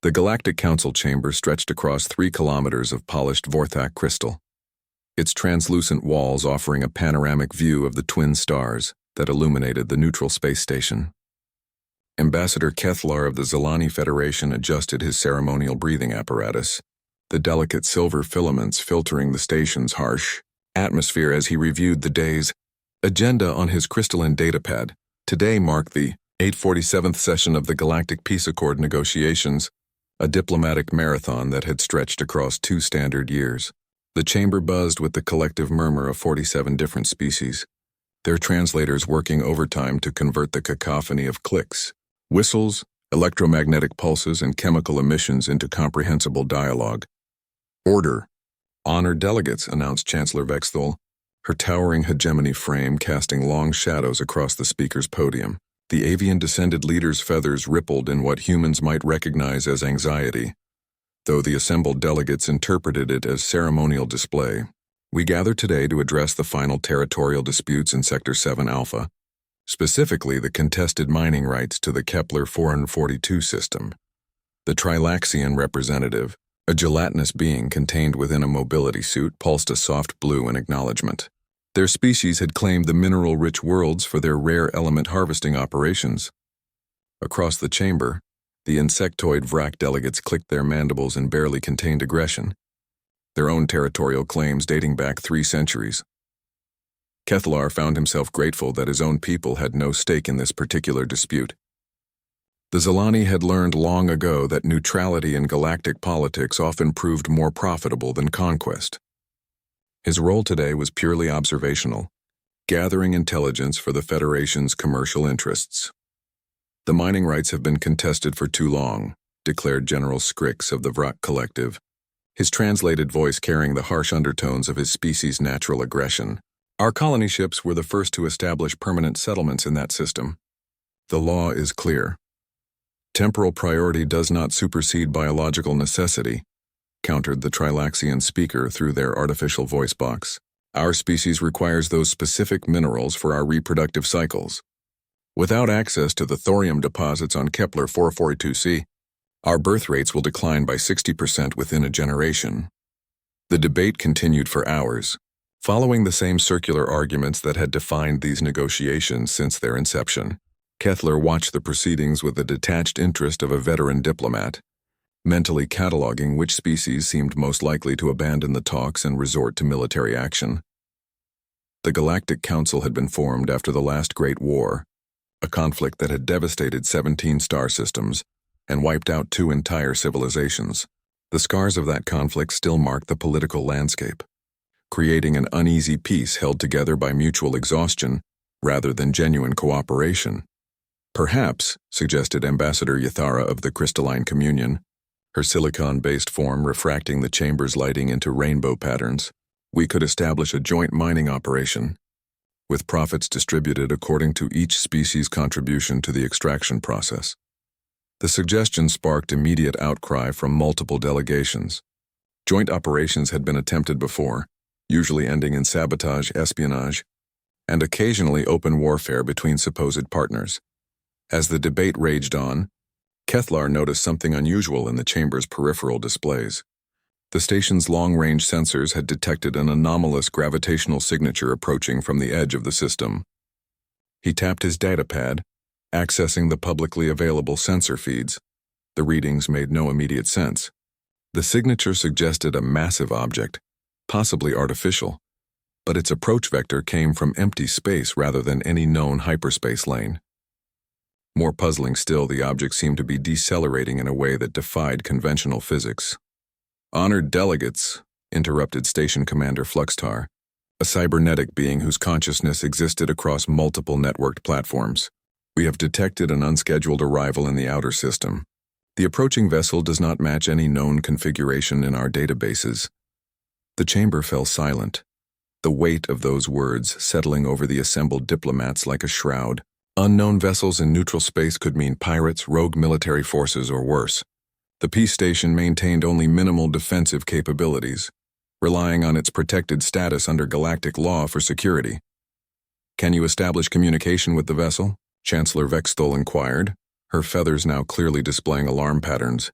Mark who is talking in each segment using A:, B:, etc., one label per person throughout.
A: The Galactic Council chamber stretched across 3 kilometers of polished Vorthak crystal, its translucent walls offering a panoramic view of the twin stars that illuminated the neutral space station. Ambassador Kethlar of the Zilani Federation adjusted his ceremonial breathing apparatus, the delicate silver filaments filtering the station's harsh atmosphere as he reviewed the day's agenda on his crystalline datapad. Today marked the 847th session of the Galactic Peace Accord negotiations, a diplomatic marathon that had stretched across 2 standard years. The chamber buzzed with the collective murmur of 47 different species, their translators working overtime to convert the cacophony of clicks, whistles, electromagnetic pulses, and chemical emissions into comprehensible dialogue. "Order. Honored delegates," announced Chancellor Vexthal, her towering hegemony frame casting long shadows across the speaker's podium. The avian-descended leader's feathers rippled in what humans might recognize as anxiety, though the assembled delegates interpreted it as ceremonial display. "We gather today to address the final territorial disputes in Sector 7 Alpha, specifically the contested mining rights to the Kepler 442 system." The Trilaxian representative, a gelatinous being contained within a mobility suit, pulsed a soft blue in acknowledgement. Their species had claimed the mineral-rich worlds for their rare element harvesting operations. Across the chamber, the insectoid Vrak delegates clicked their mandibles in barely contained aggression, their own territorial claims dating back 3 centuries. Kethlar found himself grateful that his own people had no stake in this particular dispute. The Zilani had learned long ago that neutrality in galactic politics often proved more profitable than conquest. His role today was purely observational, gathering intelligence for the Federation's commercial interests. "The mining rights have been contested for too long," declared General Skrix of the Vrak Collective, his translated voice carrying the harsh undertones of his species' natural aggression. "Our colony ships were the first to establish permanent settlements in that system. The law is clear. Temporal priority does not supersede biological necessity," countered the Trilaxian speaker through their artificial voice box. "Our species requires those specific minerals for our reproductive cycles. Without access to the thorium deposits on Kepler 442c, our birth rates will decline by 60% within a generation." The debate continued for hours, following the same circular arguments that had defined these negotiations since their inception. Kethlar watched the proceedings with the detached interest of a veteran diplomat, mentally cataloging which species seemed most likely to abandon the talks and resort to military action. The Galactic Council had been formed after the last Great War, a conflict that had devastated 17 star systems and wiped out 2 entire civilizations. The scars of that conflict still marked the political landscape, creating an uneasy peace held together by mutual exhaustion rather than genuine cooperation. "Perhaps," suggested Ambassador Yathara of the Crystalline Communion, her silicon-based form refracting the chamber's lighting into rainbow patterns, "we could establish a joint mining operation, with profits distributed according to each species' contribution to the extraction process." The suggestion sparked immediate outcry from multiple delegations. Joint operations had been attempted before, usually ending in sabotage, espionage, and occasionally open warfare between supposed partners. As the debate raged on, Kethlar noticed something unusual in the chamber's peripheral displays. The station's long-range sensors had detected an anomalous gravitational signature approaching from the edge of the system. He tapped his datapad, accessing the publicly available sensor feeds. The readings made no immediate sense. The signature suggested a massive object, possibly artificial, but its approach vector came from empty space rather than any known hyperspace lane. More puzzling still, the object seemed to be decelerating in a way that defied conventional physics. "Honored delegates," interrupted Station Commander Fluxtar, a cybernetic being whose consciousness existed across multiple networked platforms. "We have detected an unscheduled arrival in the outer system. The approaching vessel does not match any known configuration in our databases." The chamber fell silent, the weight of those words settling over the assembled diplomats like a shroud. Unknown vessels in neutral space could mean pirates, rogue military forces, or worse. The peace station maintained only minimal defensive capabilities, relying on its protected status under galactic law for security. "Can you establish communication with the vessel?" Chancellor Vexthal inquired, her feathers now clearly displaying alarm patterns.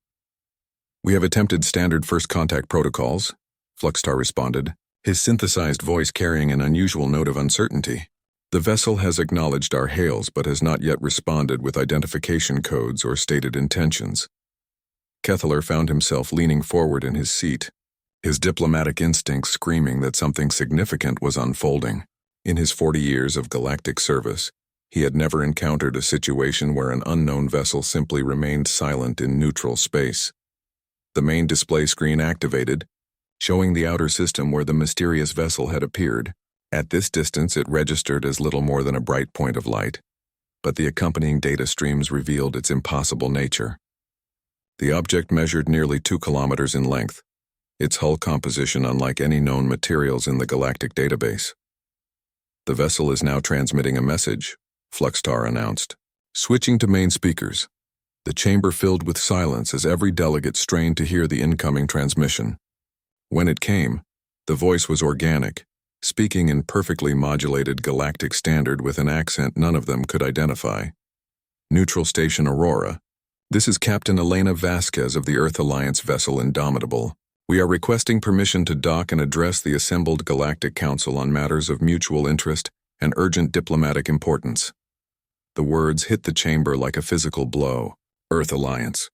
A: "We have attempted standard first contact protocols," Fluxtar responded, his synthesized voice carrying an unusual note of uncertainty. "The vessel has acknowledged our hails but has not yet responded with identification codes or stated intentions." Kethler found himself leaning forward in his seat, his diplomatic instincts screaming that something significant was unfolding. In his 40 years of galactic service, he had never encountered a situation where an unknown vessel simply remained silent in neutral space. The main display screen activated, showing the outer system where the mysterious vessel had appeared. At this distance, it registered as little more than a bright point of light, but the accompanying data streams revealed its impossible nature. The object measured nearly 2 kilometers in length, its hull composition unlike any known materials in the galactic database. "The vessel is now transmitting a message," Fluxtar announced. Switching to main speakers, the chamber filled with silence as every delegate strained to hear the incoming transmission. When it came, the voice was organic, speaking in perfectly modulated galactic standard with an accent none of them could identify. "Neutral Station Aurora. This is Captain Elena Vasquez of the Earth Alliance vessel Indomitable. We are requesting permission to dock and address the assembled Galactic Council on matters of mutual interest and urgent diplomatic importance." The words hit the chamber like a physical blow. Earth Alliance.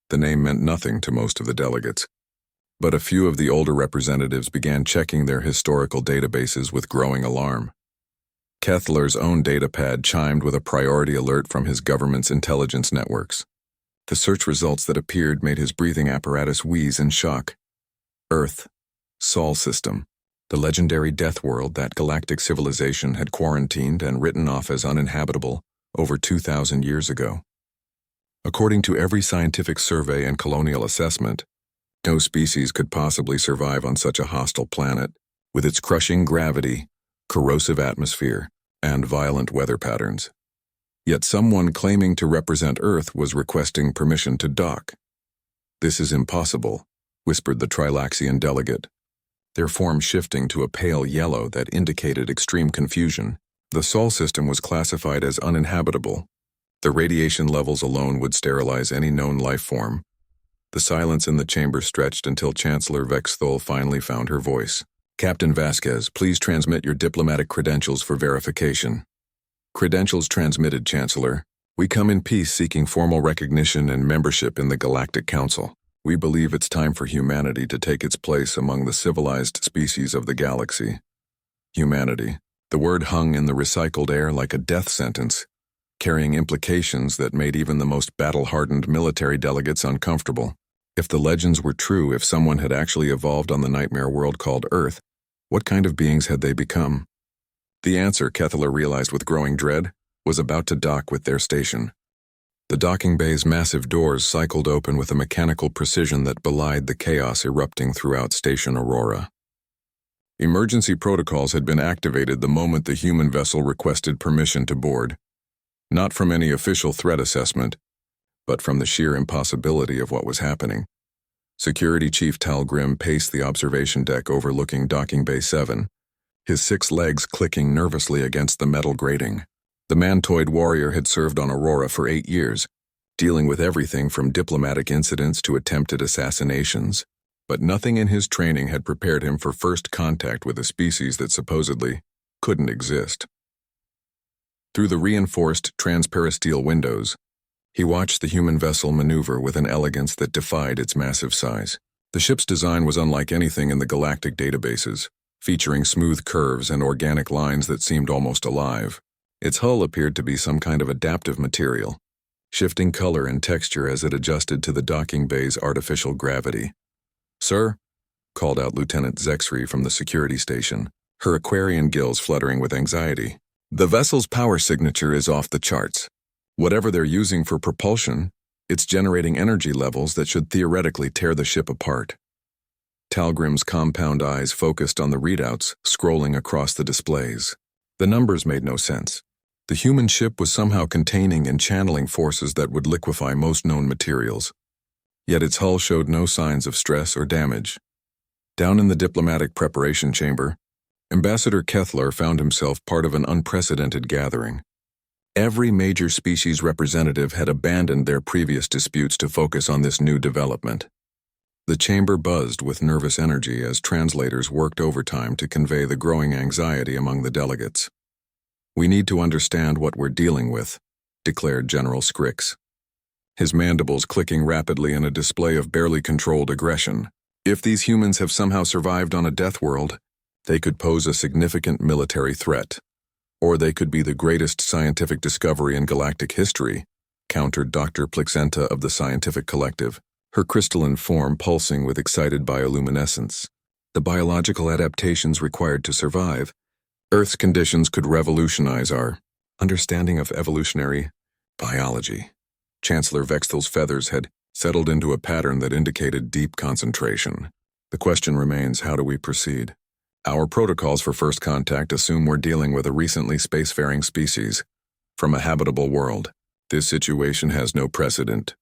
A: The name meant nothing to most of the delegates, but a few of the older representatives began checking their historical databases with growing alarm. Kethler's own datapad chimed with a priority alert from his government's intelligence networks. The search results that appeared made his breathing apparatus wheeze in shock. Earth. Sol System. The legendary Deathworld that galactic civilization had quarantined and written off as uninhabitable over 2,000 years ago. According to every scientific survey and colonial assessment, no species could possibly survive on such a hostile planet, with its crushing gravity, corrosive atmosphere, and violent weather patterns. Yet someone claiming to represent Earth was requesting permission to dock. "This is impossible," whispered the Trilaxian delegate, their form shifting to a pale yellow that indicated extreme confusion. The Sol system was classified as uninhabitable. The radiation levels alone would sterilize any known life form. The silence in the chamber stretched until Chancellor Vexthol finally found her voice. "Captain Vasquez, please transmit your diplomatic credentials for verification." "Credentials transmitted, Chancellor. We come in peace seeking formal recognition and membership in the Galactic Council. We believe it's time for humanity to take its place among the civilized species of the galaxy." Humanity. The word hung in the recycled air like a death sentence, carrying implications that made even the most battle-hardened military delegates uncomfortable. If the legends were true, if someone had actually evolved on the nightmare world called Earth, what kind of beings had they become? The answer, Kethler realized with growing dread, was about to dock with their station. The docking bay's massive doors cycled open with a mechanical precision that belied the chaos erupting throughout Station Aurora. Emergency protocols had been activated the moment the human vessel requested permission to board. Not from any official threat assessment, but from the sheer impossibility of what was happening. Security Chief Talgrim paced the observation deck overlooking Docking Bay 7, his 6 legs clicking nervously against the metal grating. The mantoid warrior had served on Aurora for 8 years, dealing with everything from diplomatic incidents to attempted assassinations, but nothing in his training had prepared him for first contact with a species that supposedly couldn't exist. Through the reinforced transparasteel windows, he watched the human vessel maneuver with an elegance that defied its massive size. The ship's design was unlike anything in the galactic databases, featuring smooth curves and organic lines that seemed almost alive. Its hull appeared to be some kind of adaptive material, shifting color and texture as it adjusted to the docking bay's artificial gravity. "Sir," called out Lieutenant Zexri from the security station, her Aquarian gills fluttering with anxiety. "The vessel's power signature is off the charts. Whatever they're using for propulsion, it's generating energy levels that should theoretically tear the ship apart." Talgrim's compound eyes focused on the readouts scrolling across the displays. The numbers made no sense. The human ship was somehow containing and channeling forces that would liquefy most known materials. Yet its hull showed no signs of stress or damage. Down in the diplomatic preparation chamber, Ambassador Kethler found himself part of an unprecedented gathering. Every major species representative had abandoned their previous disputes to focus on this new development. The chamber buzzed with nervous energy as translators worked overtime to convey the growing anxiety among the delegates. "We need to understand what we're dealing with," declared General Scrix, his mandibles clicking rapidly in a display of barely controlled aggression. "If these humans have somehow survived on a death world, they could pose a significant military threat. Or they could be the greatest scientific discovery in galactic history," countered Dr. Plixenta of the Scientific Collective, her crystalline form pulsing with excited bioluminescence. "The biological adaptations required to survive. Earth's conditions could revolutionize our understanding of evolutionary biology." Chancellor Vexthel's feathers had settled into a pattern that indicated deep concentration. "The question remains, how do we proceed? Our protocols for first contact assume we're dealing with a recently spacefaring species from a habitable world. This situation has no precedent."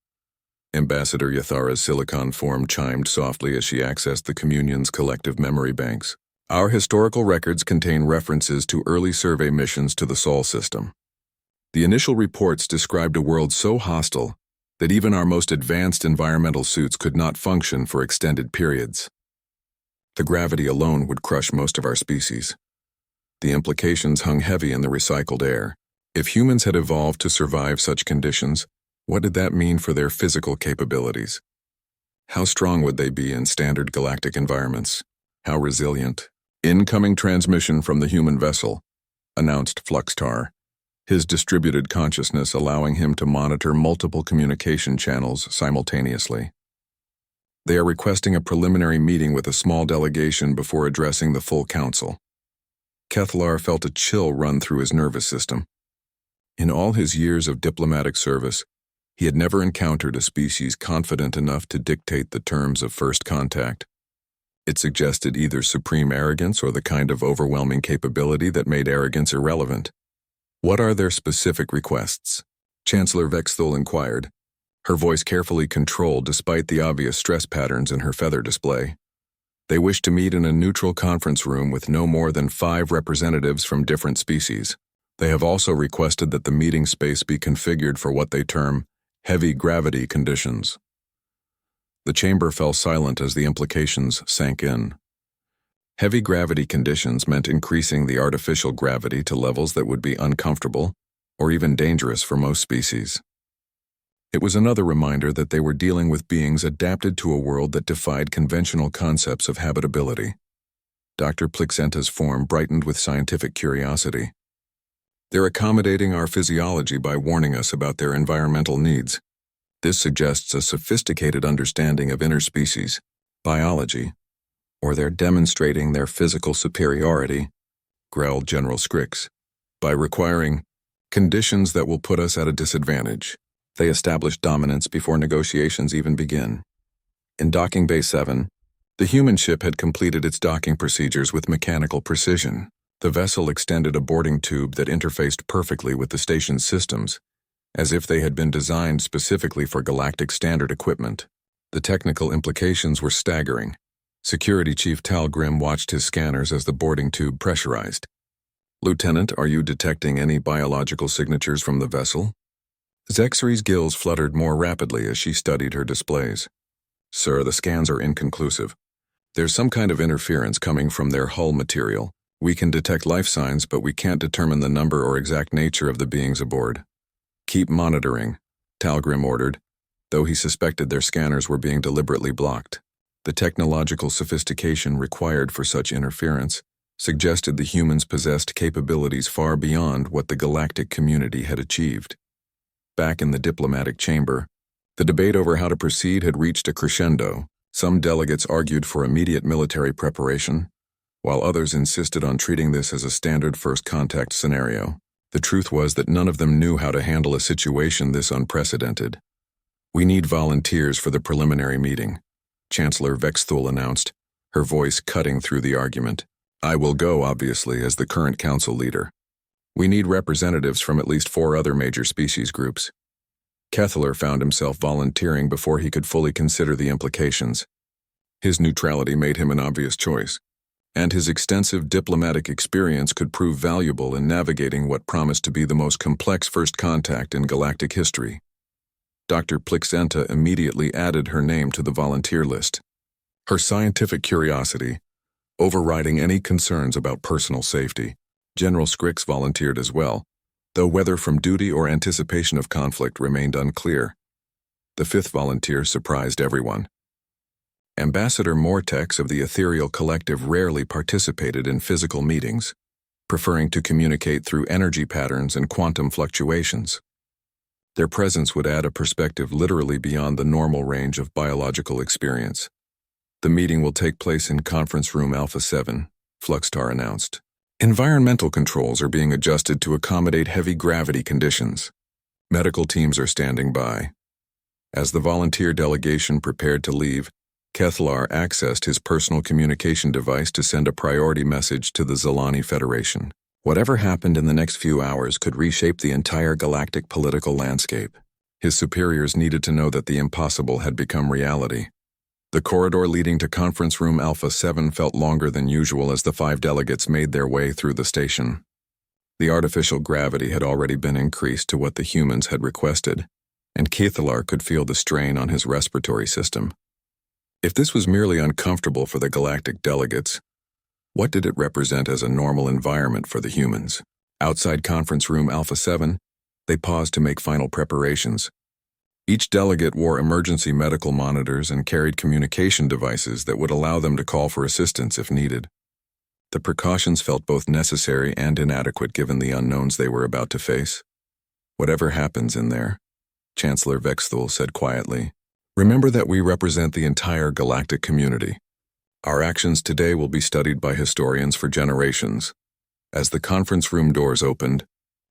A: Ambassador Yathara's silicon form chimed softly as she accessed the Communion's collective memory banks. "Our historical records contain references to early survey missions to the Sol system. The initial reports described a world so hostile that even our most advanced environmental suits could not function for extended periods. The gravity alone would crush most of our species. The implications hung heavy in the recycled air. If humans had evolved to survive such conditions, what did that mean for their physical capabilities? How strong would they be in standard galactic environments? How resilient? "Incoming transmission from the human vessel," announced Fluxtar, his distributed consciousness allowing him to monitor multiple communication channels simultaneously. "They are requesting a preliminary meeting with a small delegation before addressing the full council." Kethlar felt a chill run through his nervous system. In all his years of diplomatic service, he had never encountered a species confident enough to dictate the terms of first contact. It suggested either supreme arrogance or the kind of overwhelming capability that made arrogance irrelevant. "What are their specific requests?" Chancellor Vexthul inquired, her voice carefully controlled despite the obvious stress patterns in her feather display. "They wish to meet in a neutral conference room with no more than 5 representatives from different species. They have also requested that the meeting space be configured for what they term heavy gravity conditions." The chamber fell silent as the implications sank in. Heavy gravity conditions meant increasing the artificial gravity to levels that would be uncomfortable or even dangerous for most species. It was another reminder that they were dealing with beings adapted to a world that defied conventional concepts of habitability. Dr. Plixenta's form brightened with scientific curiosity. "They're accommodating our physiology by warning us about their environmental needs. This suggests a sophisticated understanding of interspecies biology, or they're demonstrating their physical superiority," growled General Scrix, "by requiring conditions that will put us at a disadvantage. They establish dominance before negotiations even begin." In Docking Bay 7, the human ship had completed its docking procedures with mechanical precision. The vessel extended a boarding tube that interfaced perfectly with the station's systems, as if they had been designed specifically for galactic standard equipment. The technical implications were staggering. Security Chief Talgrim watched his scanners as the boarding tube pressurized. "Lieutenant, are you detecting any biological signatures from the vessel?" Zexri's gills fluttered more rapidly as she studied her displays. "Sir, the scans are inconclusive. There's some kind of interference coming from their hull material. We can detect life signs, but we can't determine the number or exact nature of the beings aboard." "Keep monitoring," Talgrim ordered, though he suspected their scanners were being deliberately blocked. The technological sophistication required for such interference suggested the humans possessed capabilities far beyond what the galactic community had achieved. Back in the diplomatic chamber, the debate over how to proceed had reached a crescendo. Some delegates argued for immediate military preparation, while others insisted on treating this as a standard first contact scenario. The truth was that none of them knew how to handle a situation this unprecedented. "We need volunteers for the preliminary meeting," Chancellor Vexthul announced, her voice cutting through the argument. "I will go, obviously, as the current council leader. We need representatives from at least 4 other major species groups." Kethler found himself volunteering before he could fully consider the implications. His neutrality made him an obvious choice, and his extensive diplomatic experience could prove valuable in navigating what promised to be the most complex first contact in galactic history. Dr. Plixenta immediately added her name to the volunteer list. her scientific curiosity overriding any concerns about personal safety. General Scrix volunteered as well, though whether from duty or anticipation of conflict remained unclear. The fifth volunteer surprised everyone. Ambassador Mortex of the Ethereal Collective rarely participated in physical meetings, preferring to communicate through energy patterns and quantum fluctuations. Their presence would add a perspective literally beyond the normal range of biological experience. The meeting will take place in Conference Room Alpha 7, Fluxtar announced. Environmental controls are being adjusted to accommodate heavy gravity conditions. Medical teams are standing by. As the volunteer delegation prepared to leave, Kethlar accessed his personal communication device to send a priority message to the Zilani Federation. Whatever happened in the next few hours could reshape the entire galactic political landscape. His superiors needed to know that the impossible had become reality. The corridor leading to Conference Room Alpha 7 felt longer than usual as the 5 delegates made their way through the station. The artificial gravity had already been increased to what the humans had requested, and Kethlar could feel the strain on his respiratory system. If this was merely uncomfortable for the galactic delegates, what did it represent as a normal environment for the humans? Outside Conference Room Alpha 7, they paused to make final preparations. Each delegate wore emergency medical monitors and carried communication devices that would allow them to call for assistance if needed. The precautions felt both necessary and inadequate given the unknowns they were about to face. Whatever happens in there, Chancellor Vexthul said quietly, remember that we represent the entire galactic community. Our actions today will be studied by historians for generations. As the conference room doors opened,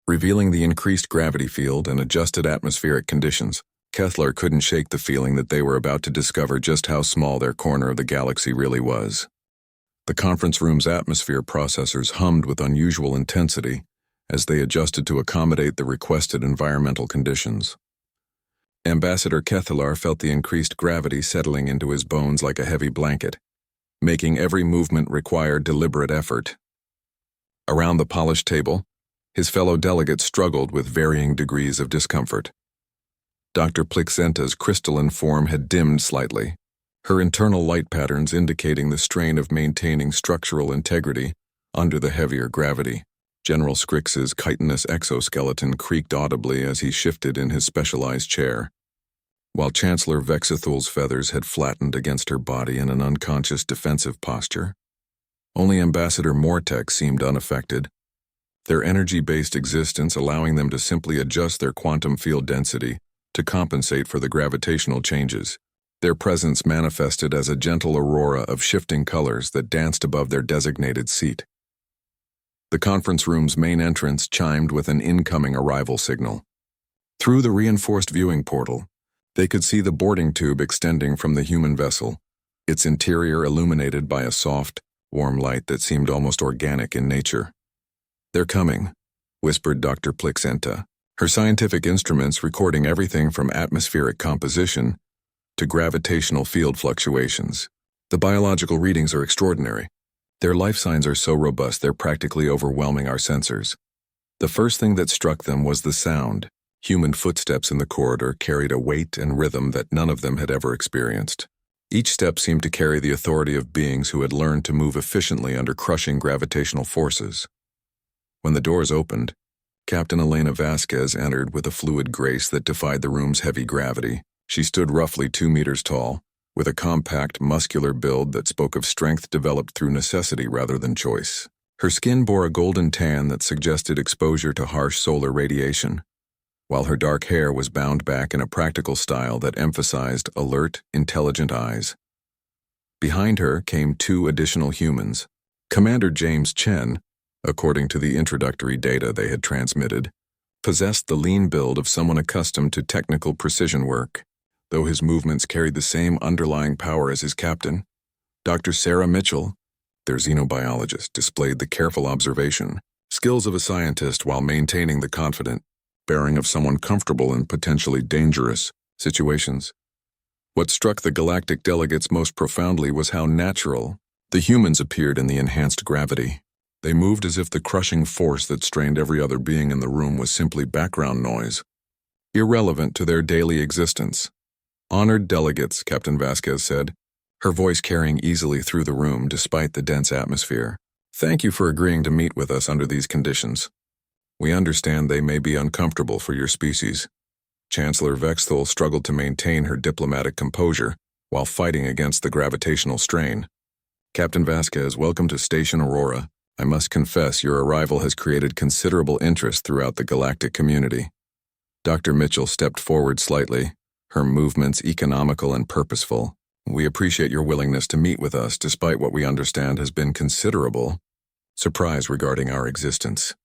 A: revealing the increased gravity field and adjusted atmospheric conditions, Kethlar couldn't shake the feeling that they were about to discover just how small their corner of the galaxy really was. The conference room's atmosphere processors hummed with unusual intensity as they adjusted to accommodate the requested environmental conditions. Ambassador Kethlar felt the increased gravity settling into his bones like a heavy blanket, making every movement require deliberate effort. Around the polished table, his fellow delegates struggled with varying degrees of discomfort. Dr. Plixenta's crystalline form had dimmed slightly, her internal light patterns indicating the strain of maintaining structural integrity under the heavier gravity. General Scrix's chitinous exoskeleton creaked audibly as he shifted in his specialized chair, while Chancellor Vexithul's feathers had flattened against her body in an unconscious defensive posture. Only Ambassador Mortex seemed unaffected, their energy-based existence allowing them to simply adjust their quantum field density to compensate for the gravitational changes. Their presence manifested as a gentle aurora of shifting colors that danced above their designated seat. The conference room's main entrance chimed with an incoming arrival signal. Through the reinforced viewing portal, they could see the boarding tube extending from the human vessel, its interior illuminated by a soft, warm light that seemed almost organic in nature. "They're coming," whispered Dr. Plixenta, her scientific instruments recording everything from atmospheric composition to gravitational field fluctuations. "The biological readings are extraordinary. Their life signs are so robust they're practically overwhelming our sensors." The first thing that struck them was the sound. Human footsteps in the corridor carried a weight and rhythm that none of them had ever experienced. Each step seemed to carry the authority of beings who had learned to move efficiently under crushing gravitational forces. When the doors opened, Captain Elena Vasquez entered with a fluid grace that defied the room's heavy gravity. She stood roughly 2 meters tall, with a compact, muscular build that spoke of strength developed through necessity rather than choice. Her skin bore a golden tan that suggested exposure to harsh solar radiation, while her dark hair was bound back in a practical style that emphasized alert, intelligent eyes. Behind her came 2 additional humans. Commander James Chen, according to the introductory data they had transmitted, possessed the lean build of someone accustomed to technical precision work, though his movements carried the same underlying power as his captain. Dr. Sarah Mitchell, their xenobiologist, displayed the careful observation, skills of a scientist while maintaining the confident bearing of someone comfortable in potentially dangerous situations. What struck the galactic delegates most profoundly was how natural the humans appeared in the enhanced gravity. They moved as if the crushing force that strained every other being in the room was simply background noise, irrelevant to their daily existence. "Honored delegates," Captain Vasquez said, her voice carrying easily through the room despite the dense atmosphere. "Thank you for agreeing to meet with us under these conditions. We understand they may be uncomfortable for your species." Chancellor Vexthul struggled to maintain her diplomatic composure while fighting against the gravitational strain. "Captain Vasquez, welcome to Station Aurora. I must confess your arrival has created considerable interest throughout the galactic community." Dr. Mitchell stepped forward slightly, her movements economical and purposeful. "We appreciate your willingness to meet with us despite what we understand has been considerable surprise regarding our existence."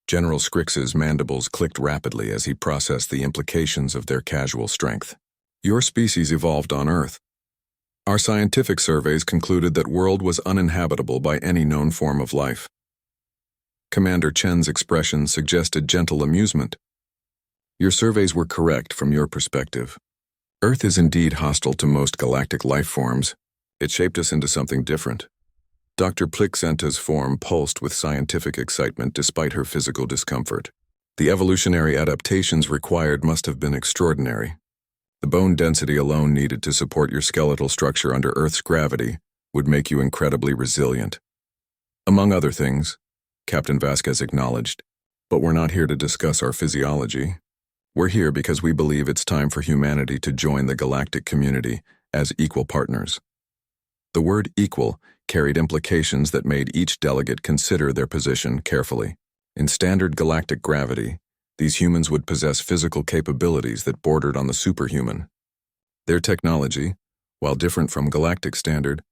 A: General Scrix's mandibles clicked rapidly as he processed the implications of their casual strength. "Your species evolved on Earth. Our scientific surveys concluded that world was uninhabitable by any known form of life." Commander Chen's expression suggested gentle amusement. "Your surveys were correct from your perspective. Earth is indeed hostile to most galactic life forms. It shaped us into something different." Dr. Plixenta's form pulsed with scientific excitement despite her physical discomfort. "The evolutionary adaptations required must have been extraordinary. The bone density alone needed to support your skeletal structure under Earth's gravity would make you incredibly resilient. Among other things," Captain Vasquez acknowledged, "but we're not here to discuss our physiology. We're here because we believe it's time for humanity to join the galactic community as equal partners." The word equal carried implications that made each delegate consider their position carefully. In standard galactic gravity, these humans would possess physical capabilities that bordered on the superhuman. Their technology, while different from galactic standard,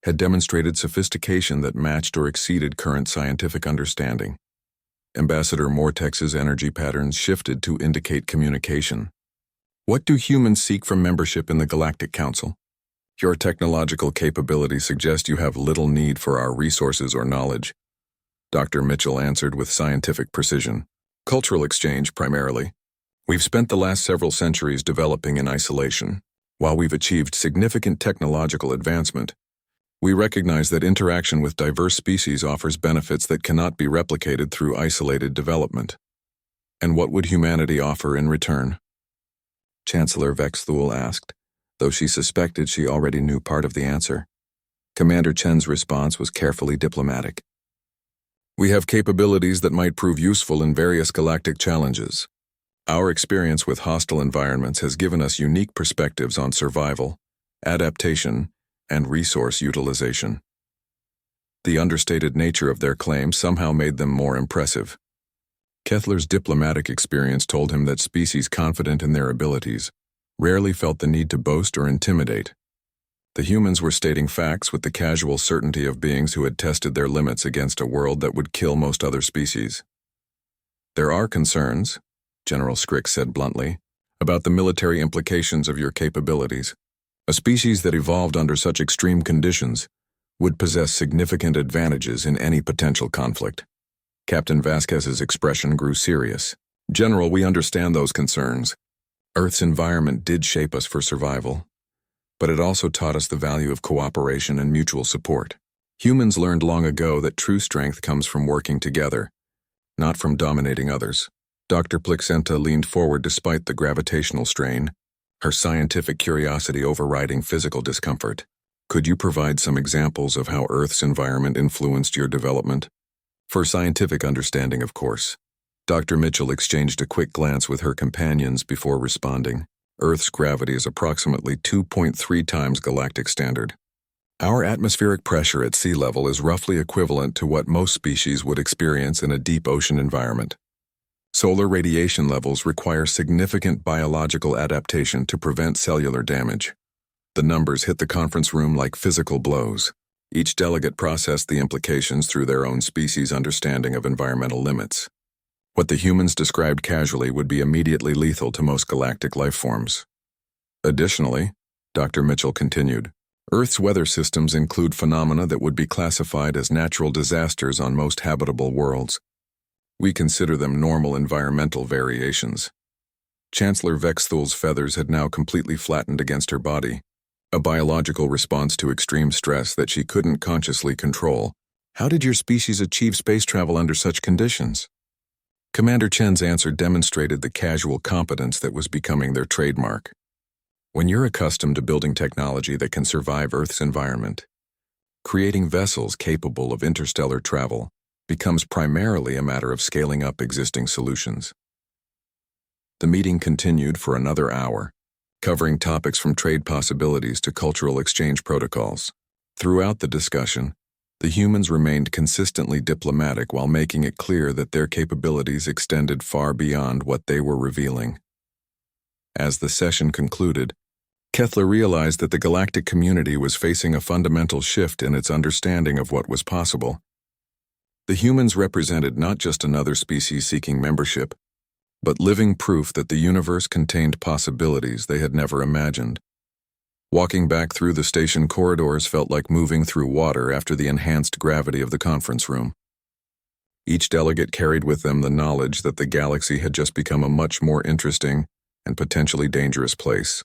A: had demonstrated sophistication that matched or exceeded current scientific understanding. Ambassador Mortex's energy patterns shifted to indicate communication. "What do humans seek from membership in the Galactic Council? Your technological capabilities suggest you have little need for our resources or knowledge." Dr. Mitchell answered with scientific precision. "Cultural exchange, primarily. We've spent the last several centuries developing in isolation. While we've achieved significant technological advancement, we recognize that interaction with diverse species offers benefits that cannot be replicated through isolated development." "And what would humanity offer in return?" Chancellor Vexthul asked, though she suspected she already knew part of the answer. Commander Chen's response was carefully diplomatic. "We have capabilities that might prove useful in various galactic challenges. Our experience with hostile environments has given us unique perspectives on survival, adaptation, and resource utilization." The understated nature of their claims somehow made them more impressive. Kethler's diplomatic experience told him that species confident in their abilities rarely felt the need to boast or intimidate. The humans were stating facts with the casual certainty of beings who had tested their limits against a world that would kill most other species. "There are concerns," General Scrix said bluntly, "about the military implications of your capabilities. A species that evolved under such extreme conditions would possess significant advantages in any potential conflict." Captain Vasquez's expression grew serious. "General, we understand those concerns. Earth's environment did shape us for survival, but it also taught us the value of cooperation and mutual support. Humans learned long ago that true strength comes from working together, not from dominating others." Dr. Plixenta leaned forward despite the gravitational strain, her scientific curiosity overriding physical discomfort. "Could you provide some examples of how Earth's environment influenced your development?" "For scientific understanding, of course." Dr. Mitchell exchanged a quick glance with her companions before responding. "Earth's gravity is approximately 2.3 times galactic standard. Our atmospheric pressure at sea level is roughly equivalent to what most species would experience in a deep ocean environment. Solar radiation levels require significant biological adaptation to prevent cellular damage." The numbers hit the conference room like physical blows. Each delegate processed the implications through their own species' understanding of environmental limits. What the humans described casually would be immediately lethal to most galactic life forms. "Additionally," Dr. Mitchell continued, "Earth's weather systems include phenomena that would be classified as natural disasters on most habitable worlds. We consider them normal environmental variations." Chancellor Vexthul's feathers had now completely flattened against her body, a biological response to extreme stress that she couldn't consciously control. "How did your species achieve space travel under such conditions?" Commander Chen's answer demonstrated the casual competence that was becoming their trademark. When you're accustomed to building technology that can survive Earth's environment, creating vessels capable of interstellar travel becomes primarily a matter of scaling up existing solutions. The meeting continued for another hour, covering topics from trade possibilities to cultural exchange protocols. Throughout the discussion, the humans remained consistently diplomatic while making it clear that their capabilities extended far beyond what they were revealing. As the session concluded, Kethler realized that the galactic community was facing a fundamental shift in its understanding of what was possible. The humans represented not just another species seeking membership, but living proof that the universe contained possibilities they had never imagined. Walking back through the station corridors felt like moving through water after the enhanced gravity of the conference room. Each delegate carried with them the knowledge that the galaxy had just become a much more interesting and potentially dangerous place.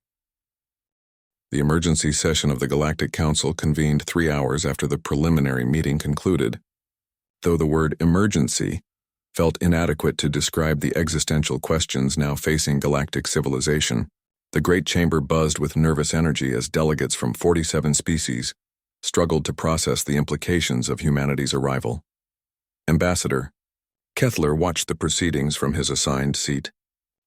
A: The emergency session of the Galactic Council convened 3 hours after the preliminary meeting concluded. Though the word emergency felt inadequate to describe the existential questions now facing galactic civilization, the Great Chamber buzzed with nervous energy as delegates from 47 species struggled to process the implications of humanity's arrival. Ambassador Kethler watched the proceedings from his assigned seat,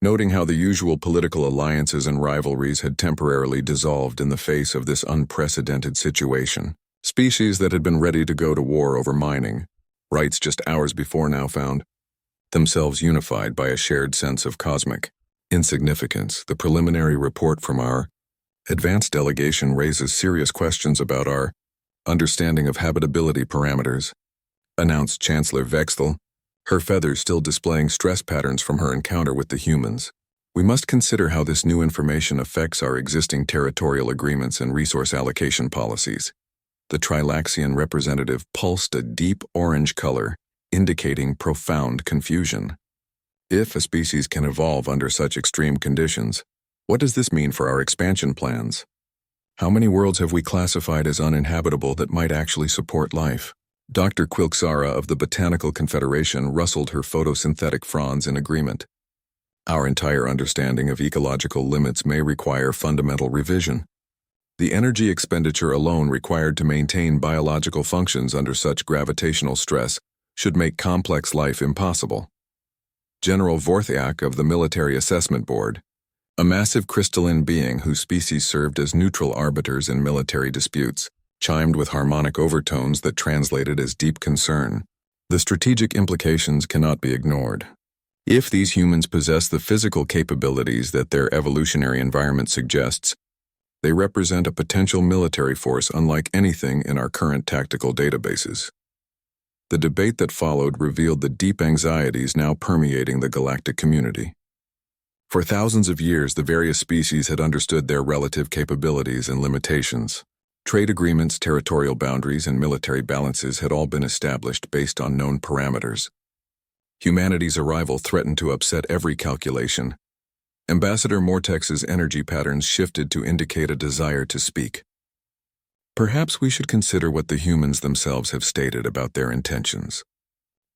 A: noting how the usual political alliances and rivalries had temporarily dissolved in the face of this unprecedented situation. Species that had been ready to go to war over mining rights just hours before now found themselves unified by a shared sense of cosmic insignificance. The preliminary report from our advanced delegation raises serious questions about our understanding of habitability parameters, announced Chancellor Vextel, her feathers still displaying stress patterns from her encounter with the humans. We must consider how this new information affects our existing territorial agreements and resource allocation policies. The Trilaxian representative pulsed a deep orange color, indicating profound confusion. If a species can evolve under such extreme conditions, what does this mean for our expansion plans? How many worlds have we classified as uninhabitable that might actually support life? Dr. Quilxara of the Botanical Confederation rustled her photosynthetic fronds in agreement. Our entire understanding of ecological limits may require fundamental revision. The energy expenditure alone required to maintain biological functions under such gravitational stress should make complex life impossible. General Vorthiak of the Military Assessment Board, a massive crystalline being whose species served as neutral arbiters in military disputes, chimed with harmonic overtones that translated as deep concern. The strategic implications cannot be ignored. If these humans possess the physical capabilities that their evolutionary environment suggests, they represent a potential military force unlike anything in our current tactical databases. The debate that followed revealed the deep anxieties now permeating the galactic community. For thousands of years, the various species had understood their relative capabilities and limitations. Trade agreements, territorial boundaries, and military balances had all been established based on known parameters. Humanity's arrival threatened to upset every calculation. Ambassador Mortex's energy patterns shifted to indicate a desire to speak. Perhaps we should consider what the humans themselves have stated about their intentions.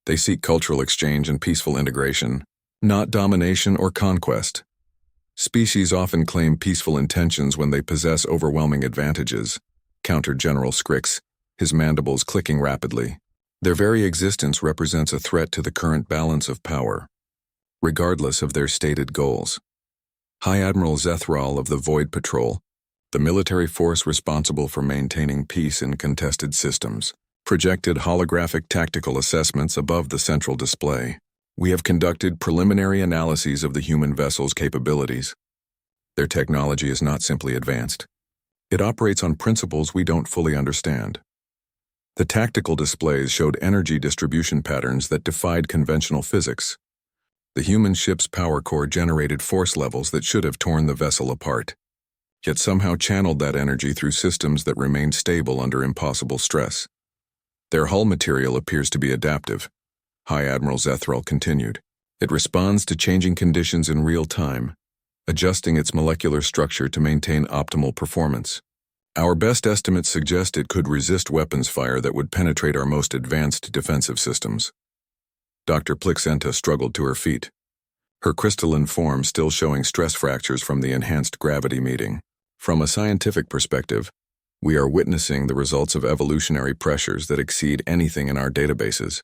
A: They seek cultural exchange and peaceful integration, not domination or conquest. Species often claim peaceful intentions when they possess overwhelming advantages, countered General Scrix, his mandibles clicking rapidly. Their very existence represents a threat to the current balance of power, regardless of their stated goals. High Admiral Zethral of the Void Patrol, the military force responsible for maintaining peace in contested systems, projected holographic tactical assessments above the central display. We have conducted preliminary analyses of the human vessel's capabilities. Their technology is not simply advanced. It operates on principles we don't fully understand. The tactical displays showed energy distribution patterns that defied conventional physics. The human ship's power core generated force levels that should have torn the vessel apart, yet somehow channeled that energy through systems that remained stable under impossible stress. Their hull material appears to be adaptive, High Admiral Zethral continued. It responds to changing conditions in real time, adjusting its molecular structure to maintain optimal performance. Our best estimates suggest it could resist weapons fire that would penetrate our most advanced defensive systems. Dr. Plixenta struggled to her feet, her crystalline form still showing stress fractures from the enhanced gravity meeting. From a scientific perspective, we are witnessing the results of evolutionary pressures that exceed anything in our databases.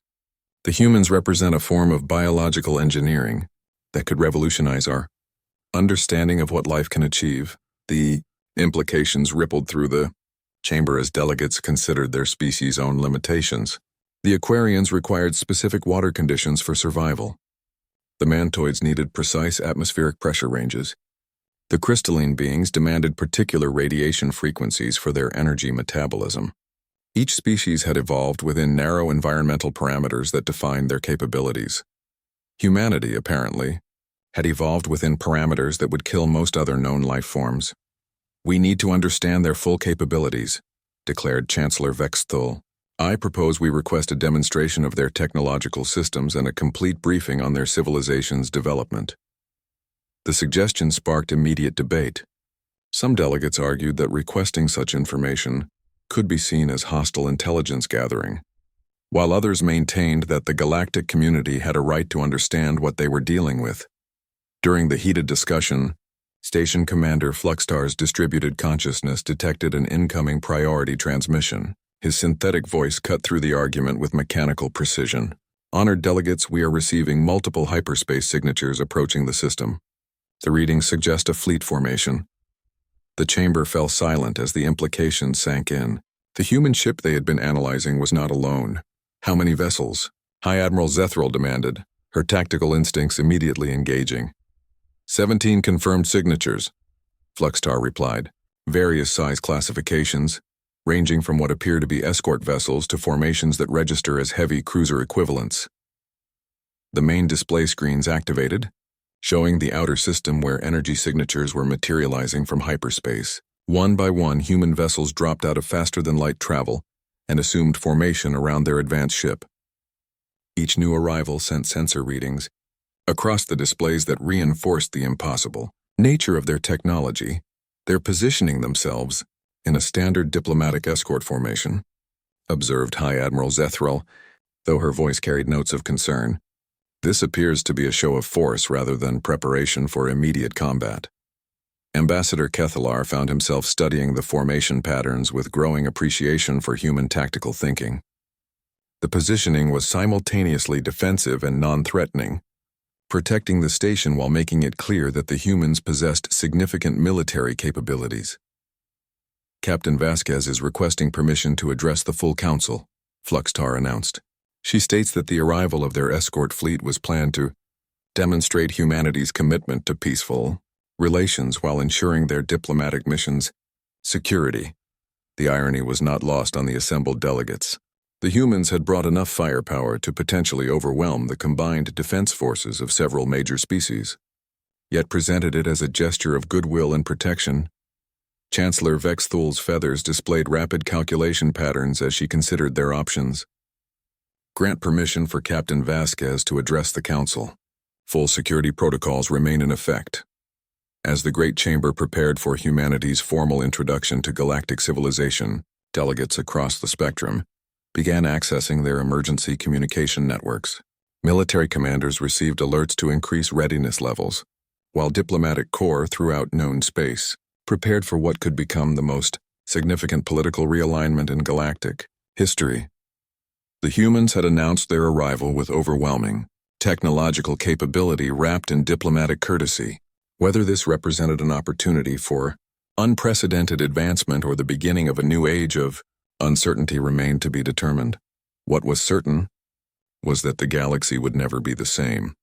A: The humans represent a form of biological engineering that could revolutionize our understanding of what life can achieve. The implications rippled through the chamber as delegates considered their species' own limitations. The Aquarians required specific water conditions for survival. The Mantoids needed precise atmospheric pressure ranges. The crystalline beings demanded particular radiation frequencies for their energy metabolism. Each species had evolved within narrow environmental parameters that defined their capabilities. Humanity, apparently, had evolved within parameters that would kill most other known life forms. "We need to understand their full capabilities," declared Chancellor Vexthul. "I propose we request a demonstration of their technological systems and a complete briefing on their civilization's development." The suggestion sparked immediate debate. Some delegates argued that requesting such information could be seen as hostile intelligence gathering, while others maintained that the galactic community had a right to understand what they were dealing with. During the heated discussion, Station Commander Fluxtar's distributed consciousness detected an incoming priority transmission. His synthetic voice cut through the argument with mechanical precision. "Honored delegates, we are receiving multiple hyperspace signatures approaching the system. The readings suggest a fleet formation." The chamber fell silent as the implications sank in. The human ship they had been analyzing was not alone. "How many vessels?" High Admiral Zethral demanded, her tactical instincts immediately engaging. 17 confirmed signatures," Fluxtar replied. "Various size classifications, ranging from what appear to be escort vessels to formations that register as heavy cruiser equivalents." The main display screens activated, showing the outer system where energy signatures were materializing from hyperspace. One by one, human vessels dropped out of faster-than-light travel and assumed formation around their advanced ship. Each new arrival sent sensor readings across the displays that reinforced the impossible nature of their technology. "They're positioning themselves in a standard diplomatic escort formation," observed High Admiral Zethral, though her voice carried notes of concern. "This appears to be a show of force rather than preparation for immediate combat." Ambassador Kethalar found himself studying the formation patterns with growing appreciation for human tactical thinking. The positioning was simultaneously defensive and non-threatening, protecting the station while making it clear that the humans possessed significant military capabilities. "Captain Vasquez is requesting permission to address the full council," Fluxtar announced. She states that the arrival of their escort fleet was planned to demonstrate humanity's commitment to peaceful relations while ensuring their diplomatic missions' security. The irony was not lost on the assembled delegates. The humans had brought enough firepower to potentially overwhelm the combined defense forces of several major species, yet presented it as a gesture of goodwill and protection. Chancellor Vexthul's feathers displayed rapid calculation patterns as she considered their options. "Grant permission for Captain Vasquez to address the council. Full security protocols remain in effect." As the Great Chamber prepared for humanity's formal introduction to galactic civilization, delegates across the spectrum began accessing their emergency communication networks. Military commanders received alerts to increase readiness levels, while diplomatic corps throughout known space prepared for what could become the most significant political realignment in galactic history. The humans had announced their arrival with overwhelming technological capability wrapped in diplomatic courtesy. Whether this represented an opportunity for unprecedented advancement or the beginning of a new age of uncertainty remained to be determined. What was certain was that the galaxy would never be the same.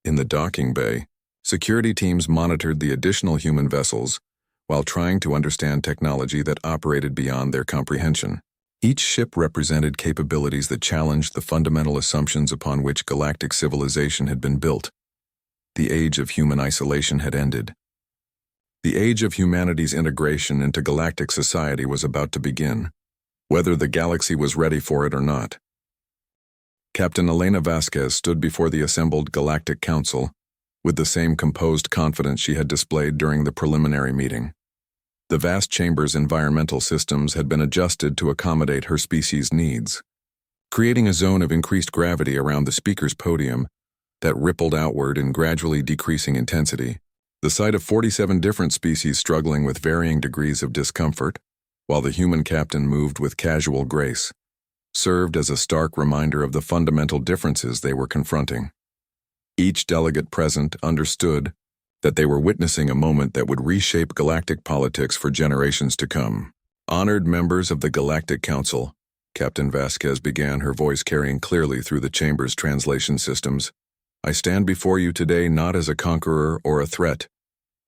A: In the docking bay, security teams monitored the additional human vessels while trying to understand technology that operated beyond their comprehension. Each ship represented capabilities that challenged the fundamental assumptions upon which galactic civilization had been built. The age of human isolation had ended. The age of humanity's integration into galactic society was about to begin, whether the galaxy was ready for it or not. Captain Elena Vasquez stood before the assembled Galactic Council with the same composed confidence she had displayed during the preliminary meeting. The vast chamber's environmental systems had been adjusted to accommodate her species' needs, creating a zone of increased gravity around the speaker's podium that rippled outward in gradually decreasing intensity. The sight of 47 different species struggling with varying degrees of discomfort, while the human captain moved with casual grace, served as a stark reminder of the fundamental differences they were confronting. Each delegate present understood that they were witnessing a moment that would reshape galactic politics for generations to come. Honored members of the Galactic Council, Captain Vasquez began, her voice carrying clearly through the chamber's translation systems. I stand before you today not as a conqueror or a threat,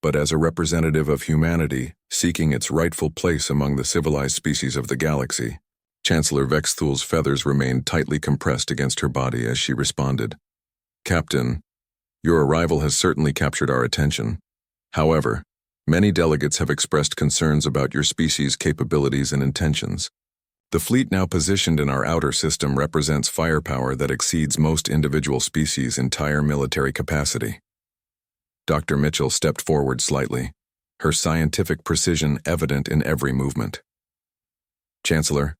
A: but as a representative of humanity seeking its rightful place among the civilized species of the galaxy. Chancellor Vexthul's feathers remained tightly compressed against her body as she responded. Captain, your arrival has certainly captured our attention. However, many delegates have expressed concerns about your species' capabilities and intentions. The fleet now positioned in our outer system represents firepower that exceeds most individual species' entire military capacity. Dr. Mitchell stepped forward slightly, her scientific precision evident in every movement. Chancellor,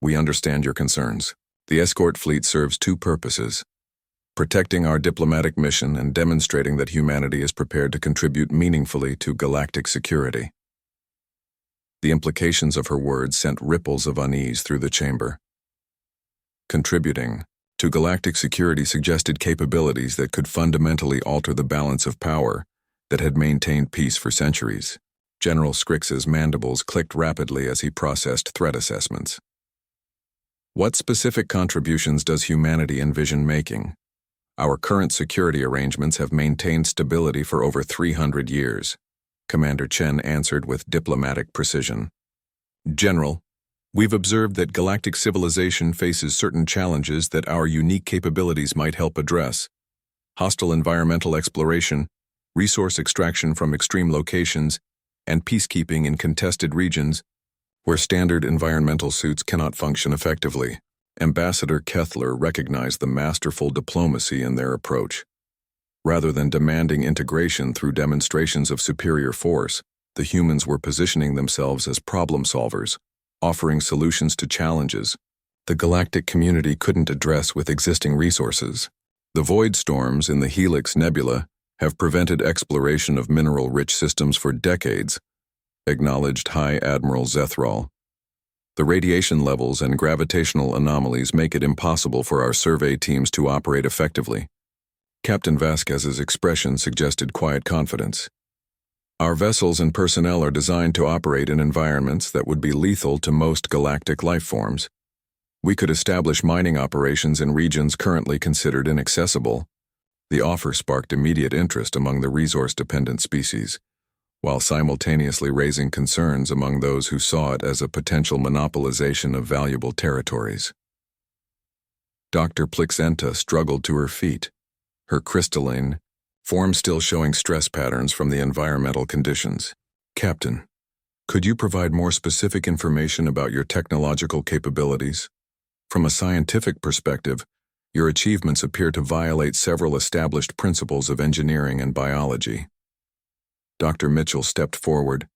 A: we understand your concerns. The escort fleet serves two purposes: protecting our diplomatic mission and demonstrating that humanity is prepared to contribute meaningfully to galactic security. The implications of her words sent ripples of unease through the chamber. Contributing to galactic security suggested capabilities that could fundamentally alter the balance of power that had maintained peace for centuries. General Scrix's mandibles clicked rapidly as he processed threat assessments. What specific contributions does humanity envision making? Our current security arrangements have maintained stability for over 300 years, Commander Chen answered with diplomatic precision. General, we've observed that galactic civilization faces certain challenges that our unique capabilities might help address. Hostile environmental exploration, resource extraction from extreme locations, and peacekeeping in contested regions where standard environmental suits cannot function effectively. Ambassador Kethler recognized the masterful diplomacy in their approach. Rather than demanding integration through demonstrations of superior force, the humans were positioning themselves as problem solvers, offering solutions to challenges the galactic community couldn't address with existing resources. The void storms in the Helix Nebula have prevented exploration of mineral-rich systems for decades, acknowledged High Admiral Zethral. The radiation levels and gravitational anomalies make it impossible for our survey teams to operate effectively. Captain Vasquez's expression suggested quiet confidence. Our vessels and personnel are designed to operate in environments that would be lethal to most galactic life forms. We could establish mining operations in regions currently considered inaccessible. The offer sparked immediate interest among the resource-dependent species, while simultaneously raising concerns among those who saw it as a potential monopolization of valuable territories. Dr. Plixenta struggled to her feet, her crystalline form still showing stress patterns from the environmental conditions. Captain, could you provide more specific information about your technological capabilities? From a scientific perspective, your achievements appear to violate several established principles of engineering and biology. Dr. Mitchell stepped forward,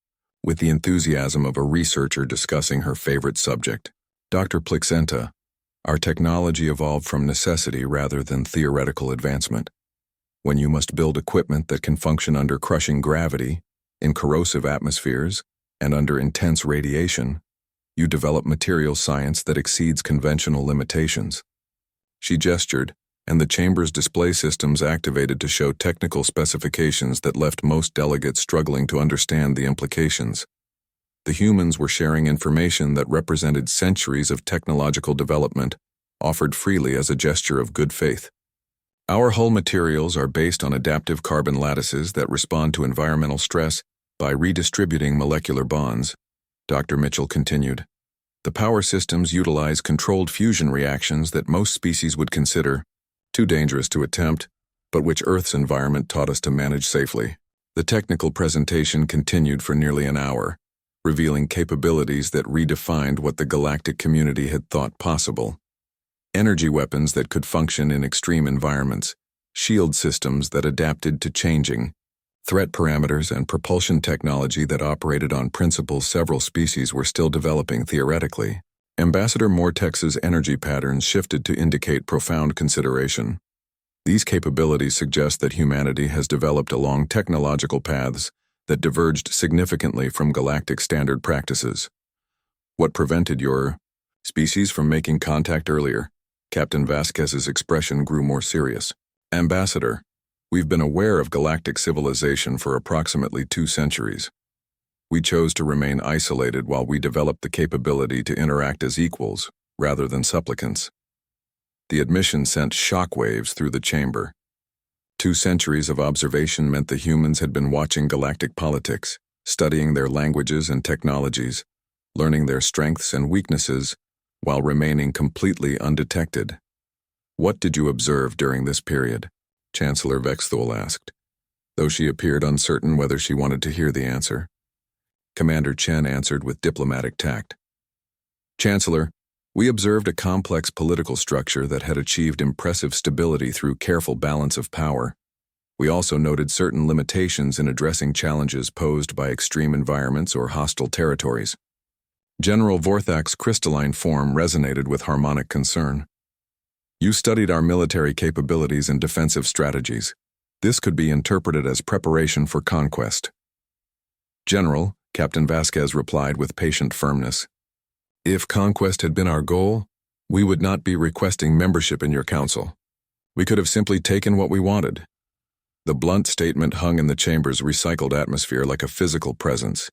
A: with the enthusiasm of a researcher discussing her favorite subject. Dr. Plixenta, our technology evolved from necessity rather than theoretical advancement. When you must build equipment that can function under crushing gravity, in corrosive atmospheres, and under intense radiation, you develop material science that exceeds conventional limitations. She gestured, and the chamber's display systems activated to show technical specifications that left most delegates struggling to understand the implications. The humans were sharing information that represented centuries of technological development, offered freely as a gesture of good faith. Our hull materials are based on adaptive carbon lattices that respond to environmental stress by redistributing molecular bonds, Dr. Mitchell continued. The power systems utilize controlled fusion reactions that most species would consider too dangerous to attempt, but which Earth's environment taught us to manage safely. The technical presentation continued for nearly an hour, revealing capabilities that redefined what the galactic community had thought possible. Energy weapons that could function in extreme environments, shield systems that adapted to changing threat parameters, and propulsion technology that operated on principles several species were still developing theoretically. Ambassador Mortex's energy patterns shifted to indicate profound consideration. These capabilities suggest that humanity has developed along technological paths that diverged significantly from galactic standard practices. What prevented your species from making contact earlier? Captain Vasquez's expression grew more serious. Ambassador, we've been aware of galactic civilization for approximately 2 centuries. We chose to remain isolated while we developed the capability to interact as equals, rather than supplicants. The admission sent shockwaves through the chamber. 2 centuries of observation meant the humans had been watching galactic politics, studying their languages and technologies, learning their strengths and weaknesses, while remaining completely undetected. What did you observe during this period? Chancellor Vexthul asked, though she appeared uncertain whether she wanted to hear the answer. Commander Chen answered with diplomatic tact. Chancellor, we observed a complex political structure that had achieved impressive stability through careful balance of power. We also noted certain limitations in addressing challenges posed by extreme environments or hostile territories. General Vorthak's crystalline form resonated with harmonic concern. You studied our military capabilities and defensive strategies. This could be interpreted as preparation for conquest. General, Captain Vasquez replied with patient firmness. If conquest had been our goal, we would not be requesting membership in your council. We could have simply taken what we wanted. The blunt statement hung in the chamber's recycled atmosphere like a physical presence.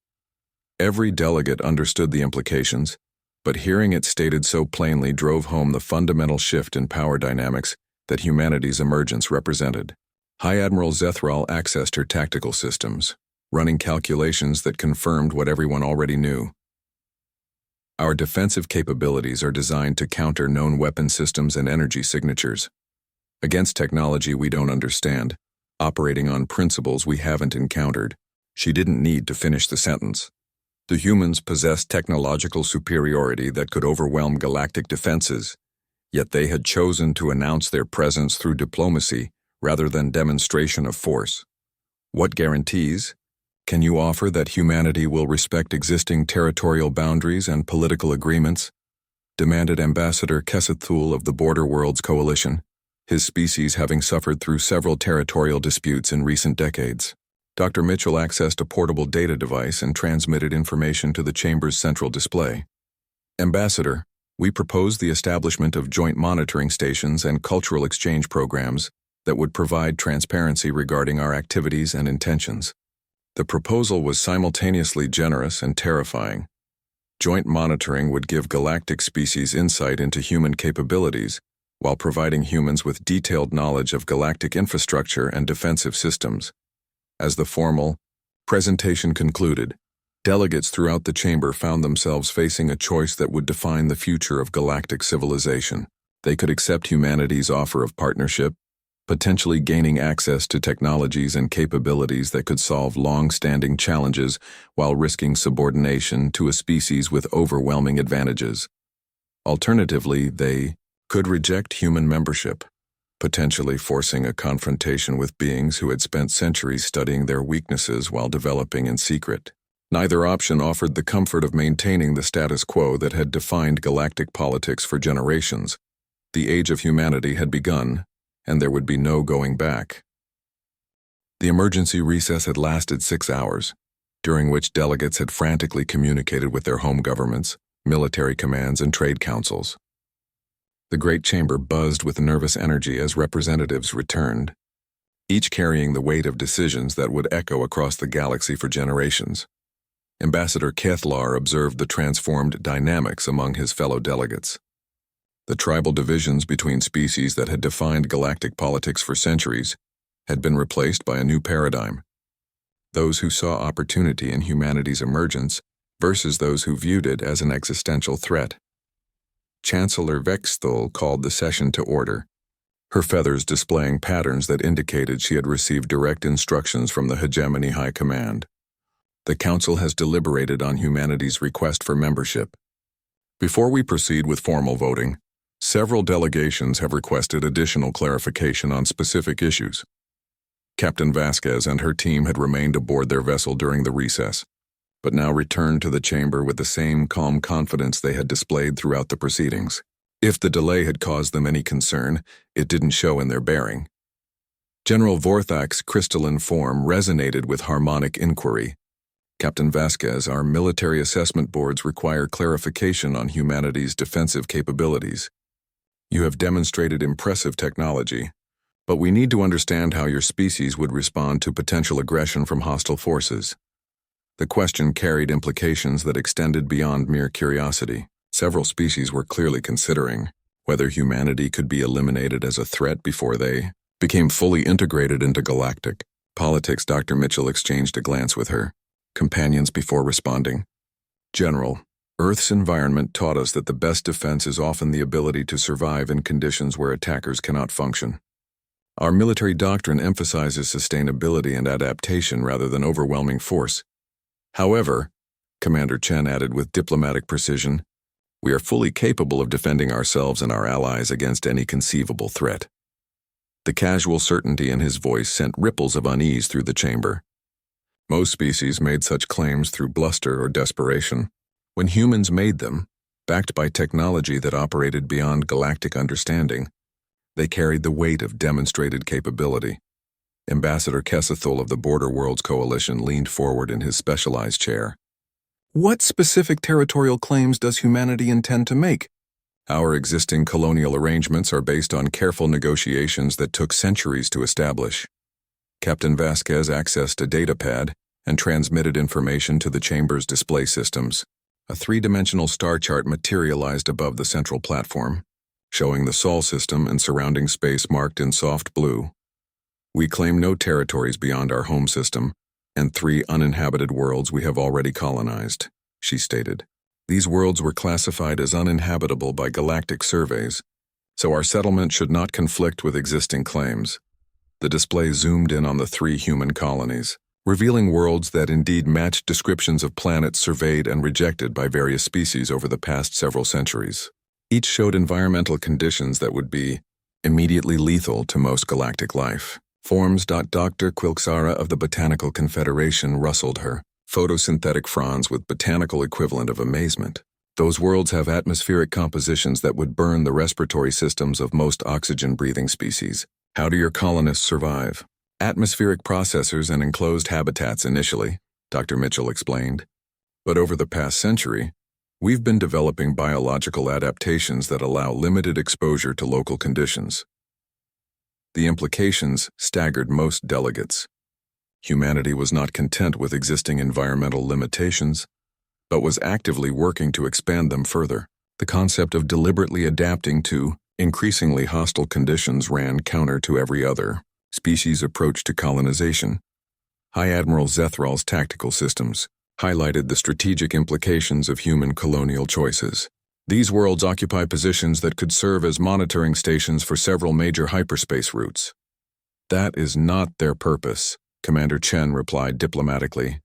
A: Every delegate understood the implications, but hearing it stated so plainly drove home the fundamental shift in power dynamics that humanity's emergence represented. High Admiral Zethral accessed her tactical systems, running calculations that confirmed what everyone already knew. Our defensive capabilities are designed to counter known weapon systems and energy signatures. Against technology we don't understand, operating on principles we haven't encountered. She didn't need to finish the sentence. The humans possessed technological superiority that could overwhelm galactic defenses, yet they had chosen to announce their presence through diplomacy rather than demonstration of force. What guarantees can you offer that humanity will respect existing territorial boundaries and political agreements? Demanded Ambassador Kesethul of the Border Worlds Coalition, his species having suffered through several territorial disputes in recent decades. Dr. Mitchell accessed a portable data device and transmitted information to the chamber's central display. Ambassador, we propose the establishment of joint monitoring stations and cultural exchange programs that would provide transparency regarding our activities and intentions. The proposal was simultaneously generous and terrifying. Joint monitoring would give galactic species insight into human capabilities, while providing humans with detailed knowledge of galactic infrastructure and defensive systems. As the formal presentation concluded, delegates throughout the chamber found themselves facing a choice that would define the future of galactic civilization. They could accept humanity's offer of partnership, potentially gaining access to technologies and capabilities that could solve long-standing challenges while risking subordination to a species with overwhelming advantages. Alternatively, they could reject human membership, potentially forcing a confrontation with beings who had spent centuries studying their weaknesses while developing in secret. Neither option offered the comfort of maintaining the status quo that had defined galactic politics for generations. The age of humanity had begun, and there would be no going back. The emergency recess had lasted 6 hours, during which delegates had frantically communicated with their home governments, military commands, and trade councils. The great chamber buzzed with nervous energy as representatives returned, each carrying the weight of decisions that would echo across the galaxy for generations. Ambassador Kethlar observed the transformed dynamics among his fellow delegates. The tribal divisions between species that had defined galactic politics for centuries had been replaced by a new paradigm. Those who saw opportunity in humanity's emergence versus those who viewed it as an existential threat. Chancellor Vexthul called the session to order, her feathers displaying patterns that indicated she had received direct instructions from the Hegemony High Command. The Council has deliberated on humanity's request for membership. Before we proceed with formal voting, several delegations have requested additional clarification on specific issues. Captain Vasquez and her team had remained aboard their vessel during the recess, but now returned to the chamber with the same calm confidence they had displayed throughout the proceedings. If the delay had caused them any concern, it didn't show in their bearing. General Vorthak's crystalline form resonated with harmonic inquiry. Captain Vasquez, our military assessment boards require clarification on humanity's defensive capabilities. You have demonstrated impressive technology, but we need to understand how your species would respond to potential aggression from hostile forces. The question carried implications that extended beyond mere curiosity. Several species were clearly considering whether humanity could be eliminated as a threat before they became fully integrated into galactic politics. Dr. Mitchell exchanged a glance with her companions before responding. General, Earth's environment taught us that the best defense is often the ability to survive in conditions where attackers cannot function. Our military doctrine emphasizes sustainability and adaptation rather than overwhelming force. However, Commander Chen added with diplomatic precision, we are fully capable of defending ourselves and our allies against any conceivable threat. The casual certainty in his voice sent ripples of unease through the chamber. Most species made such claims through bluster or desperation. When humans made them, backed by technology that operated beyond galactic understanding, they carried the weight of demonstrated capability. Ambassador Kessathul of the Border Worlds Coalition leaned forward in his specialized chair. What specific territorial claims does humanity intend to make? Our existing colonial arrangements are based on careful negotiations that took centuries to establish. Captain Vasquez accessed a datapad and transmitted information to the chamber's display systems. A three-dimensional star chart materialized above the central platform, showing the Sol system and surrounding space marked in soft blue. We claim no territories beyond our home system, and 3 uninhabited worlds we have already colonized, she stated. These worlds were classified as uninhabitable by galactic surveys, so our settlement should not conflict with existing claims. The display zoomed in on the 3 human colonies, revealing worlds that indeed matched descriptions of planets surveyed and rejected by various species over the past several centuries. Each showed environmental conditions that would be immediately lethal to most galactic life. Forms. Dr. Quilxara of the Botanical Confederation rustled her photosynthetic fronds with botanical equivalent of amazement. Those worlds have atmospheric compositions that would burn the respiratory systems of most oxygen-breathing species. How do your colonists survive? Atmospheric processors and enclosed habitats initially, Dr. Mitchell explained. But over the past century, we've been developing biological adaptations that allow limited exposure to local conditions. The implications staggered most delegates. Humanity was not content with existing environmental limitations, but was actively working to expand them further. The concept of deliberately adapting to increasingly hostile conditions ran counter to every other species' approach to colonization. High Admiral Zethral's tactical systems highlighted the strategic implications of human colonial choices. These worlds occupy positions that could serve as monitoring stations for several major hyperspace routes. That is not their purpose, Commander Chen replied diplomatically,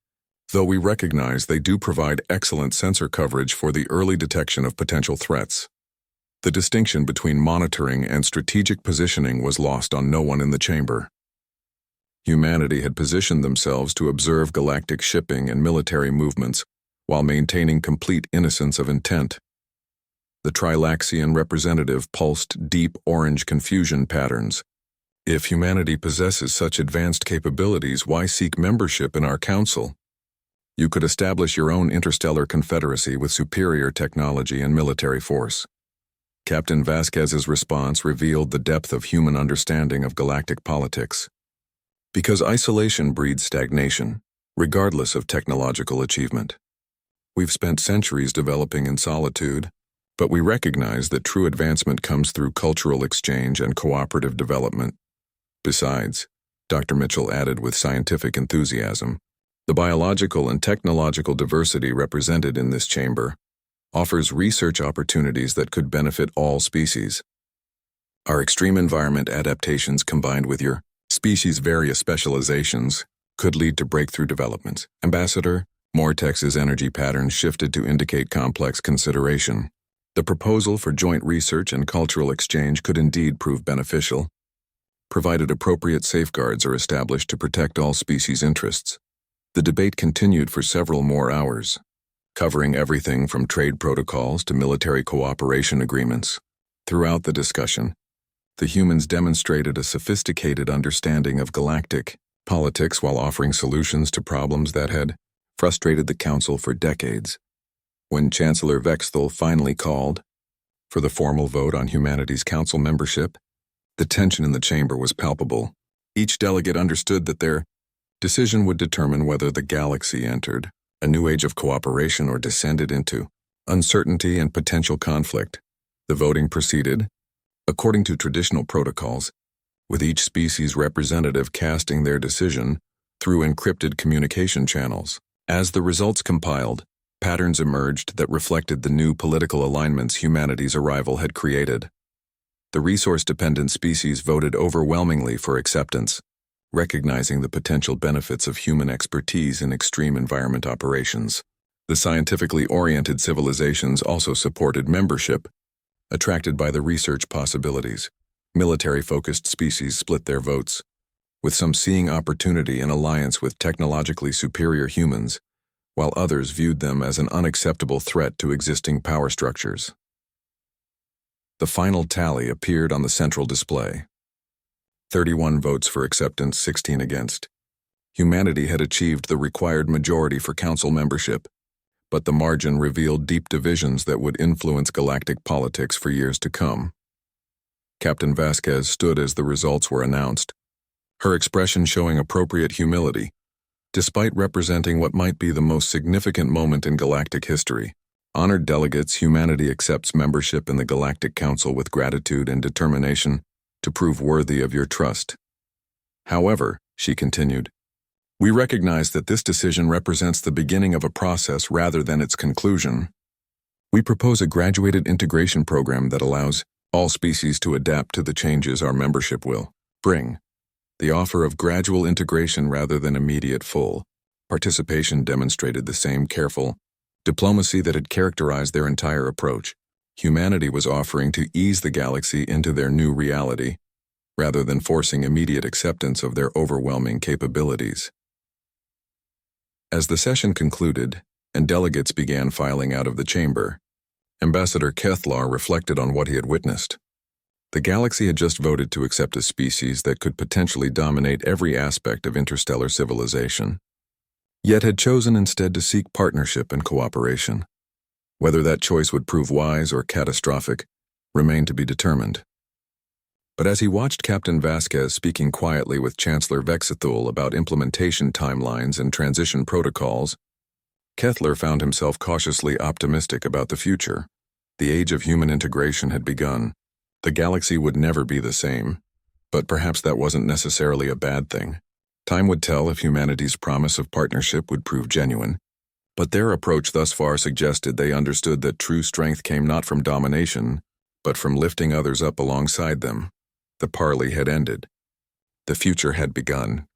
A: though we recognize they do provide excellent sensor coverage for the early detection of potential threats. The distinction between monitoring and strategic positioning was lost on no one in the chamber. Humanity had positioned themselves to observe galactic shipping and military movements while maintaining complete innocence of intent. The Trilaxian representative pulsed deep orange confusion patterns. If humanity possesses such advanced capabilities, why seek membership in our council? You could establish your own interstellar confederacy with superior technology and military force. Captain Vasquez's response revealed the depth of human understanding of galactic politics. Because isolation breeds stagnation, regardless of technological achievement. We've spent centuries developing in solitude, but we recognize that true advancement comes through cultural exchange and cooperative development. Besides, Dr. Mitchell added with scientific enthusiasm, the biological and technological diversity represented in this chamber offers research opportunities that could benefit all species. Our extreme environment adaptations combined with your species' various specializations could lead to breakthrough developments. Ambassador, Mortex's energy patterns shifted to indicate complex consideration. The proposal for joint research and cultural exchange could indeed prove beneficial, provided appropriate safeguards are established to protect all species' interests. The debate continued for several more hours, covering everything from trade protocols to military cooperation agreements. Throughout the discussion, The humans demonstrated a sophisticated understanding of galactic politics while offering solutions to problems that had frustrated the Council for decades. When Chancellor Vexthal finally called for the formal vote on humanity's council membership, the tension in the chamber was palpable. Each delegate understood that their decision would determine whether the galaxy entered a new age of cooperation or descended into uncertainty and potential conflict. The voting proceeded according to traditional protocols, with each species representative casting their decision through encrypted communication channels. As the results compiled, patterns emerged that reflected the new political alignments humanity's arrival had created. The resource-dependent species voted overwhelmingly for acceptance, recognizing the potential benefits of human expertise in extreme environment operations. The scientifically oriented civilizations also supported membership, attracted by the research possibilities. Military-focused species split their votes, with some seeing opportunity in alliance with technologically superior humans, while others viewed them as an unacceptable threat to existing power structures. The final tally appeared on the central display. 31 votes for acceptance, 16 against. Humanity had achieved the required majority for council membership, but the margin revealed deep divisions that would influence galactic politics for years to come. Captain Vasquez stood as the results were announced, her expression showing appropriate humility, despite representing what might be the most significant moment in galactic history. Honored delegates, humanity accepts membership in the Galactic Council with gratitude and determination to prove worthy of your trust. However, she continued, we recognize that this decision represents the beginning of a process rather than its conclusion. We propose a graduated integration program that allows all species to adapt to the changes our membership will bring. The offer of gradual integration rather than immediate full participation demonstrated the same careful diplomacy that had characterized their entire approach. Humanity was offering to ease the galaxy into their new reality, rather than forcing immediate acceptance of their overwhelming capabilities. As the session concluded, and delegates began filing out of the chamber, Ambassador Kethlar reflected on what he had witnessed. The galaxy had just voted to accept a species that could potentially dominate every aspect of interstellar civilization, yet had chosen instead to seek partnership and cooperation. Whether that choice would prove wise or catastrophic remained to be determined. But as he watched Captain Vasquez speaking quietly with Chancellor Vexthal about implementation timelines and transition protocols, Kethlar found himself cautiously optimistic about the future. The age of human integration had begun. The galaxy would never be the same, but perhaps that wasn't necessarily a bad thing. Time would tell if humanity's promise of partnership would prove genuine, but their approach thus far suggested they understood that true strength came not from domination, but from lifting others up alongside them. The parley had ended. The future had begun.